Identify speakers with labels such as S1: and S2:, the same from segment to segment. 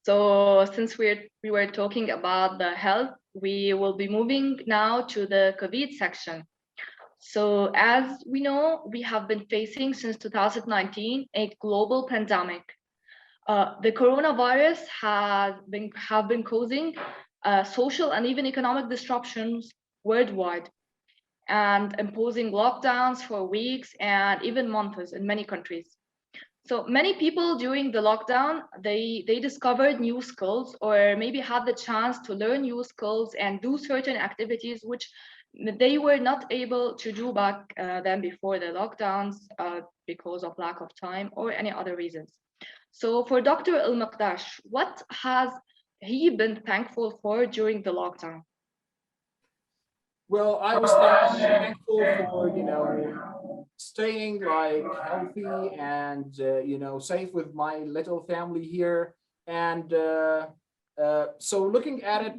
S1: So since we were talking about the health, we will be moving now to the COVID section. So as we know, we have been facing since 2019 a global pandemic. The coronavirus have been causing social and even economic disruptions worldwide and imposing lockdowns for weeks and even months in many countries. So many people during the lockdown, they discovered new skills or maybe had the chance to learn new skills and do certain activities which they were not able to do back then before the lockdowns because of lack of time or any other reasons. So for Dr. Almekdash, what has he been thankful for during the lockdown?
S2: Well, I was thankful for, staying like healthy and, safe with my little family here. And so looking at it,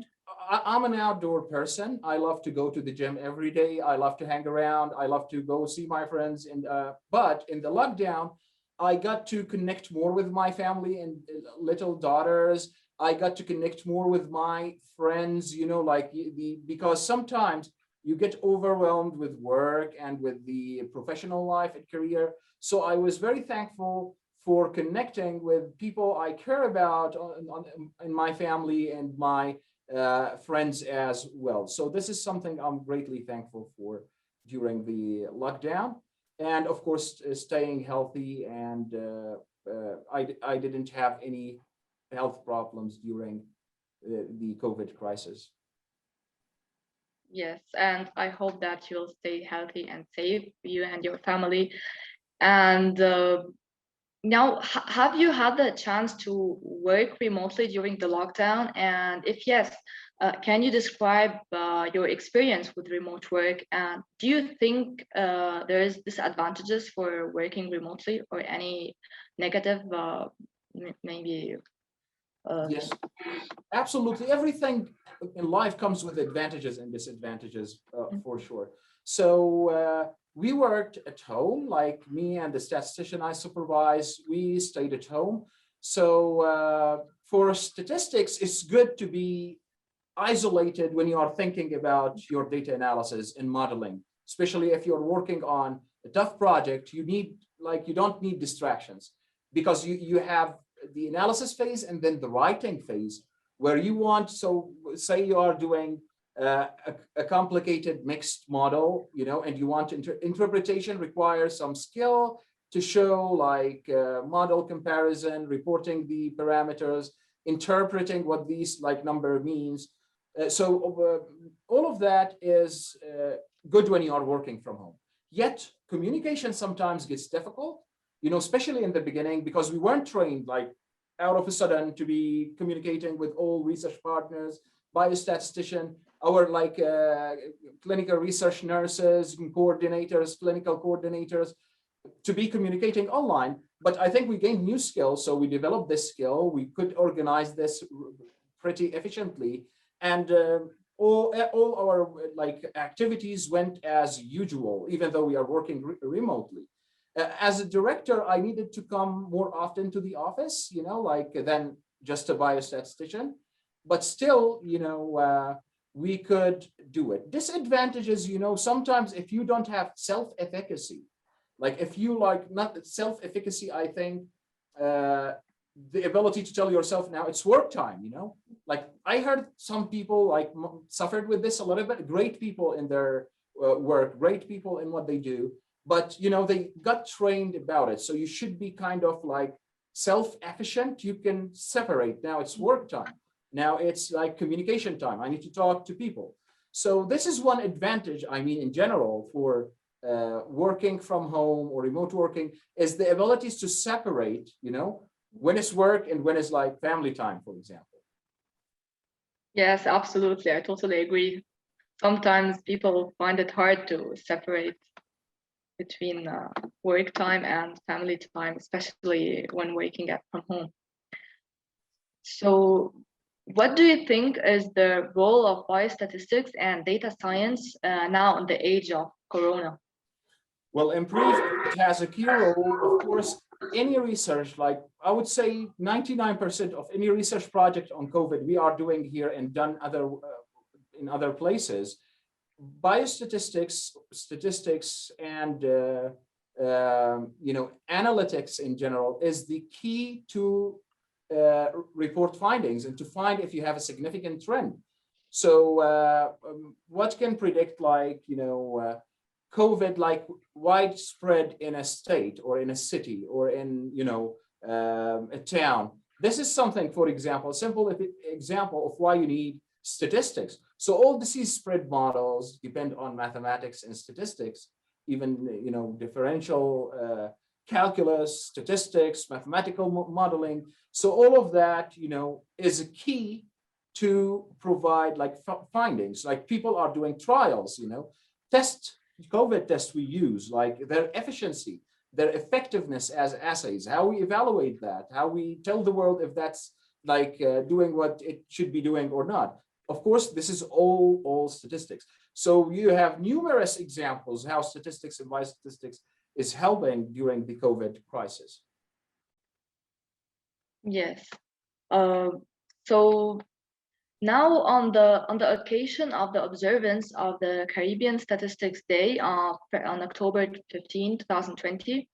S2: I'm an outdoor person. I love to go to the gym every day. I love to hang around. I love to go see my friends. And but in the lockdown, I got to connect more with my family and little daughters. I got to connect more with my friends, because sometimes you get overwhelmed with work and with the professional life and career. So I was very thankful for connecting with people I care about in my family and my friends as well. So this is something I'm greatly thankful for during the lockdown. And of course, staying healthy, and I didn't have any health problems during the COVID crisis.
S1: Yes, and I hope that you'll stay healthy and safe, you and your family. And now, have you had the chance to work remotely during the lockdown? And if yes, can you describe your experience with remote work? And do you think there is disadvantages for working remotely or any negative, maybe?
S2: Yes, absolutely. Everything in life comes with advantages and disadvantages, for sure. So we worked at home, like me and the statistician I supervise, we stayed at home. So for statistics, it's good to be isolated when you are thinking about your data analysis and modeling, especially if you're working on a tough project. You don't need distractions, because you have the analysis phase and then the writing phase, where you want, so say you are doing a complicated mixed model, and you want interpretation requires some skill to show, like model comparison, reporting the parameters, interpreting what these number means. So all of that is good when you are working from home. Yet communication sometimes gets difficult, especially in the beginning, because we weren't trained out of a sudden to be communicating with all research partners, biostatistician, our clinical research nurses and coordinators, clinical coordinators, to be communicating online. But I think we gained new skills. So we developed this skill. We could organize this pretty efficiently. And all our activities went as usual, even though we are working remotely. As a director, I needed to come more often to the office, than just a biostatistician. But still, we could do it. Disadvantages, sometimes if you don't have self-efficacy, if you not self-efficacy, I think the ability to tell yourself, now it's work time, I heard some people suffered with this a little bit. Great people in their work, great people in what they do, but they got trained about it. So you should be kind of self-efficient. You can separate. Now it's work time. Now it's communication time. I need to talk to people. So this is one advantage, in general, for working from home or remote working, is the abilities to separate, when it's work and when it's family time, for example.
S1: Yes, absolutely. I totally agree. Sometimes people find it hard to separate between work time and family time, especially when working from home. So what do you think is the role of biostatistics and data science now in the age of Corona?
S2: Well, in brief, it has a key role. Of course, any research, like I would say 99% of any research project on COVID we are doing here and done in other places, biostatistics, statistics, and analytics in general is the key to report findings and to find if you have a significant trend. So what can predict, like, COVID, like widespread in a state or in a city or in, a town? This is something, for example, a simple example of why you need statistics. So all disease spread models depend on mathematics and statistics, even, differential calculus, statistics, mathematical modeling. So all of that, is a key to provide like findings. Like people are doing trials, COVID tests we use, like their efficiency, their effectiveness as assays, how we evaluate that, how we tell the world if that's like doing what it should be doing or not. Of course, this is all statistics. So you have numerous examples how statistics and biostatistics is helping during the COVID crisis.
S1: Yes. So now on the occasion of the observance of the Caribbean Statistics Day on October 15, 2020,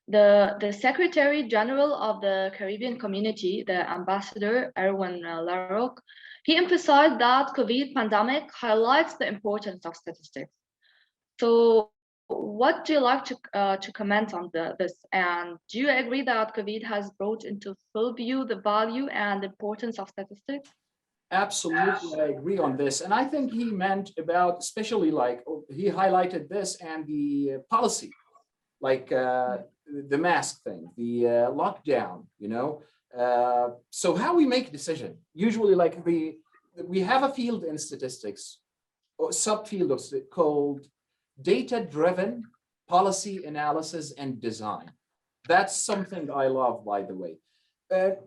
S1: the Secretary General of the Caribbean Community, the Ambassador Erwin Larocque, he emphasized that COVID pandemic highlights the importance of statistics. So what do you like to comment on this? And do you agree that COVID has brought into full view the value and importance of statistics?
S2: Absolutely, I agree on this. And I think he meant about, especially like, he highlighted this and the policy, like the mask thing, the lockdown, so how we make decision, usually like we have a field in statistics, or subfield of called data-driven policy analysis and design. That's something I love, by the way.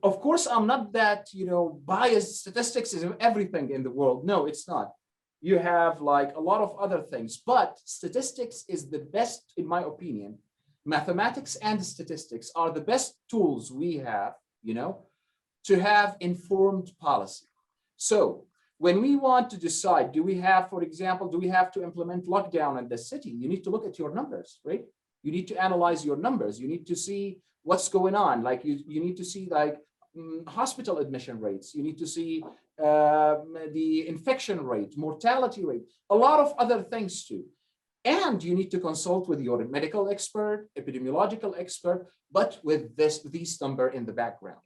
S2: Of course, I'm not that, biased. Statistics is everything in the world. No, it's not. You have like a lot of other things, but statistics is the best, in my opinion. Mathematics and statistics are the best tools we have, to have informed policy. So when we want to decide, do we have, for example, do we have to implement lockdown in the city? You need to look at your numbers, right? You need to analyze your numbers. You need to see what's going on. Like you need to see like hospital admission rates. You need to see the infection rate, mortality rate, a lot of other things too. And you need to consult with your medical expert, epidemiological expert, but with these number in the background,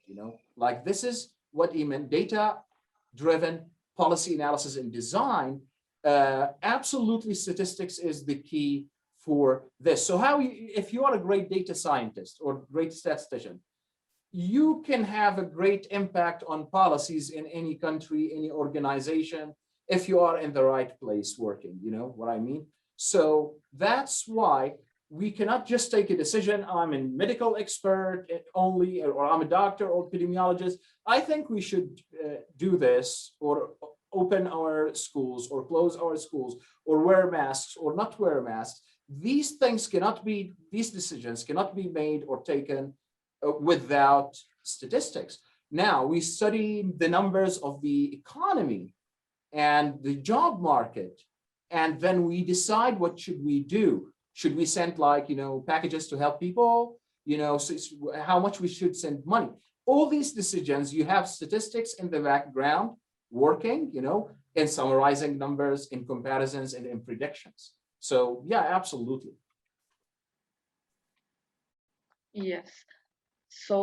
S2: like this is what he meant, data-driven policy analysis and design. Absolutely, statistics is the key for this. So if you are a great data scientist or great statistician, you can have a great impact on policies in any country, any organization, if you are in the right place working, you know what I mean? So that's why we cannot just take a decision, I'm a medical expert only, or I'm a doctor or epidemiologist. I think we should do this, or open our schools or close our schools, or wear masks or not wear masks. These decisions cannot be made or taken without statistics. Now we study the numbers of the economy and the job market, and then we decide what should we do. Should we send packages to help people? How much we should send money? All these decisions, you have statistics in the background working, in summarizing numbers, in comparisons, and in predictions. So yeah, absolutely.
S1: Yes. So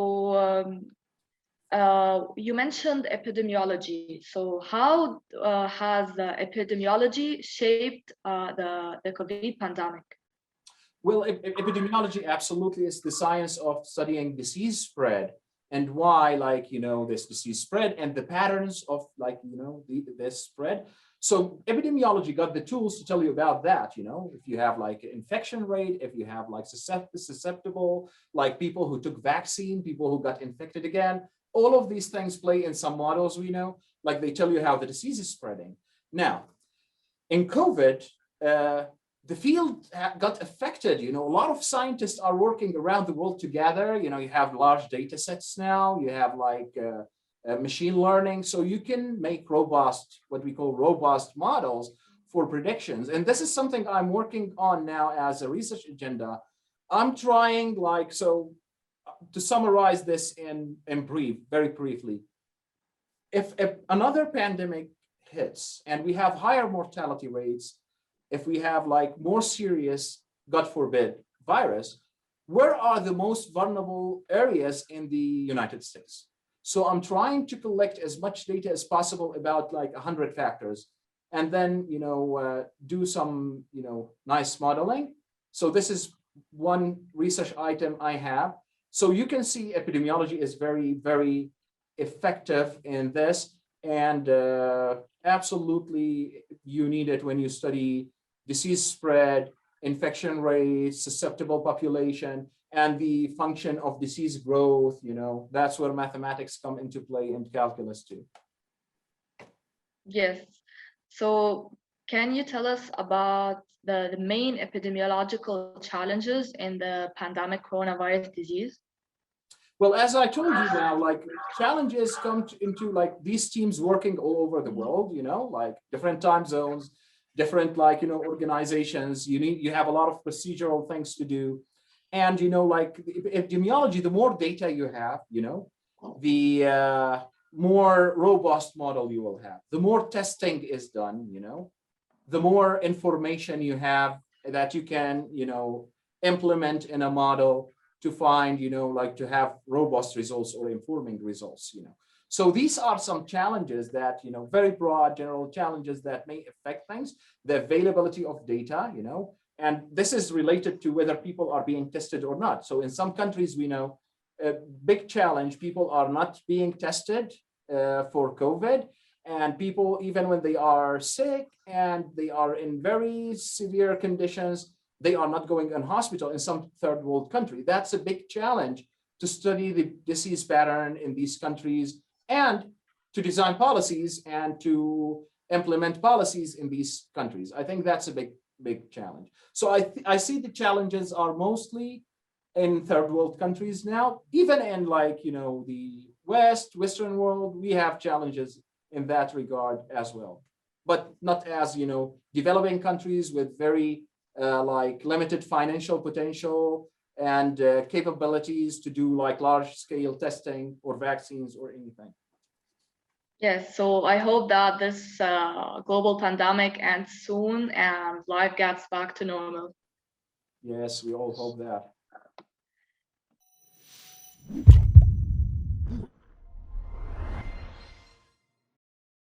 S1: you mentioned epidemiology. So how has epidemiology shaped the COVID pandemic?
S2: Well, epidemiology absolutely is the science of studying disease spread and why, this disease spread and the patterns of, this spread. So epidemiology got the tools to tell you about that, if you have infection rate, if you have susceptible, people who took vaccine, people who got infected again, all of these things play in some models we know, they tell you how the disease is spreading. Now, in COVID, the field got affected. You know, a lot of scientists are working around the world together. You know, you have large data sets now, you have like machine learning, so you can make robust, what we call robust models for predictions. And this is something I'm working on now as a research agenda. I'm trying, like, so to summarize this in brief, very briefly, if another pandemic hits and we have higher mortality rates, if we have like more serious, God forbid, virus, where are the most vulnerable areas in the United States? So I'm trying to collect as much data as possible about like 100 factors, and then, you know, do some, you know, nice modeling. So this is one research item I have. So you can see epidemiology is very, very effective in this, and absolutely you need it when you study disease spread, infection rates, susceptible population, and the function of disease growth. You know, that's where mathematics come into play, and calculus too.
S1: Yes. So can you tell us about the main epidemiological challenges in the pandemic coronavirus disease?
S2: Well, as I told you now, like challenges come into like these teams working all over the world, you know, like different time zones, different, like, you know, organizations. You have a lot of procedural things to do. And, you know, like epidemiology, the more data you have, you know, the more robust model you will have. The more testing is done, you know, the more information you have that you can, you know, implement in a model to find, you know, like to have robust results or informing results, you know. So these are some challenges that, you know, very broad general challenges that may affect things, the availability of data, you know, and this is related to whether people are being tested or not. So in some countries, we know a big challenge, people are not being tested for COVID, and people, even when they are sick and they are in very severe conditions, they are not going in hospital in some third world country. That's a big challenge to study the disease pattern in these countries and to design policies and to implement policies in these countries. I think that's a big challenge. So I see the challenges are mostly in third world countries now. Even in, like, you know, the Western world, we have challenges in that regard as well, but not as, you know, developing countries with very like limited financial potential and capabilities to do like large scale testing or vaccines or anything.
S1: Yes, so I hope that this global pandemic ends soon and life gets back to normal.
S2: Yes, we all hope that.